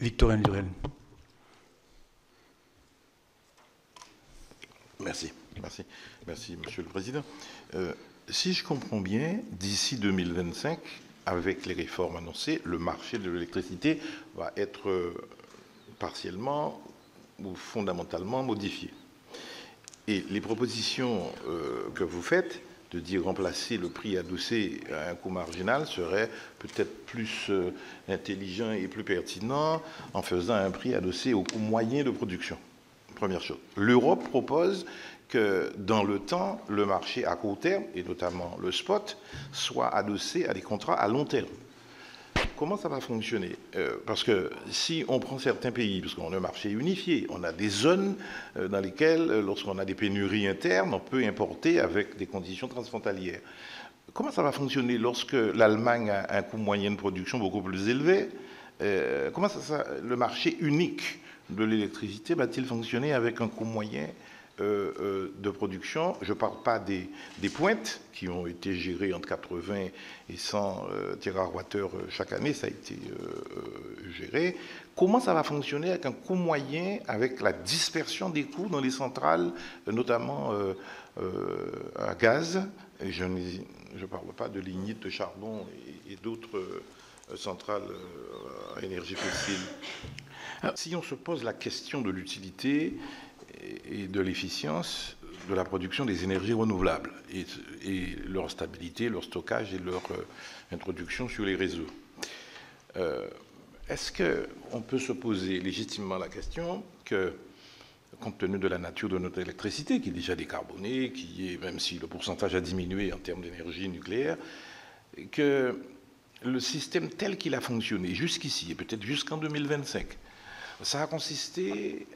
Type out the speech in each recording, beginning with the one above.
Victorin Lurel. Merci, merci, merci, Monsieur le Président. Si je comprends bien, d'ici 2025, avec les réformes annoncées, le marché de l'électricité va être partiellement ou fondamentalement modifié. Et les propositions que vous faites, de dire remplacer le prix adossé à un coût marginal, serait peut-être plus intelligent et plus pertinent en faisant un prix adossé au coût moyen de production. Première chose. L'Europe propose que dans le temps, le marché à court terme, et notamment le spot, soit adossé à des contrats à long terme. Comment ça va fonctionner? Parce que si on prend certains pays, parce qu'on a un marché unifié, on a des zones dans lesquelles, lorsqu'on a des pénuries internes, on peut importer avec des conditions transfrontalières. Comment ça va fonctionner lorsque l'Allemagne a un coût moyen de production beaucoup plus élevé? Comment le marché unique de l'électricité va-t-il fonctionner avec un coût moyen de production? Je ne parle pas des pointes qui ont été gérées entre 80 et 100 TWh chaque année, ça a été géré. Comment ça va fonctionner avec un coût moyen, avec la dispersion des coûts dans les centrales, notamment à gaz? Et je ne parle pas de lignite de charbon et d'autres centrales à énergie fossile. Si on se pose la question de l'utilité et de l'efficience de la production des énergies renouvelables et leur stabilité, leur stockage et leur introduction sur les réseaux, est-ce qu'on peut se poser légitimement la question que, compte tenu de la nature de notre électricité, qui est déjà décarbonée, qui est, même si le pourcentage a diminué en termes d'énergie nucléaire, que le système tel qu'il a fonctionné jusqu'ici, et peut-être jusqu'en 2025, ça a consisté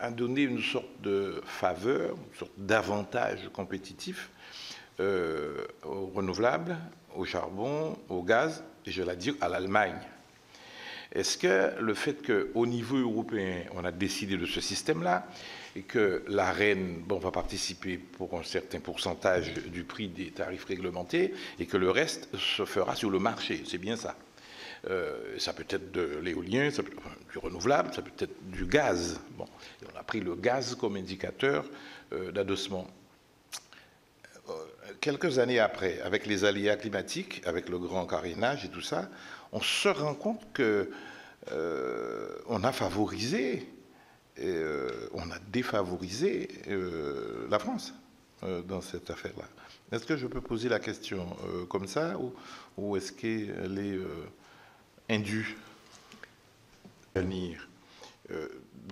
à donner une sorte de faveur, une sorte d'avantage compétitif aux renouvelables, au charbon, au gaz, et je vais dire à l'Allemagne. Est-ce que le fait qu'au niveau européen, on a décidé de ce système-là, et que l'AREN va participer pour un certain pourcentage du prix des tarifs réglementés, et que le reste se fera sur le marché, c'est bien ça? Ça peut être de l'éolien, ça peut être du renouvelable, ça peut être du gaz. Bon, on a pris le gaz comme indicateur d'adossement. Quelques années après, avec les aléas climatiques, avec le grand carénage et tout ça, on se rend compte que on a favorisé, on a défavorisé la France dans cette affaire-là. Est-ce que je peux poser la question comme ça ou est-ce qu'elle est indue venir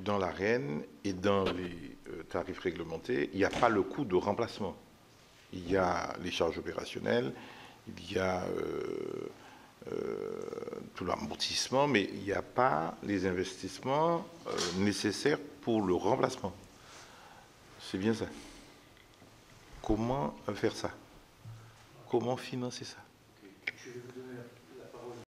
dans l'AREN et dans les tarifs réglementés? Il n'y a pas le coût de remplacement. Il y a les charges opérationnelles, il y a tout l'amortissement, mais il n'y a pas les investissements nécessaires pour le remplacement. C'est bien ça. Comment faire ça? Comment financer ça?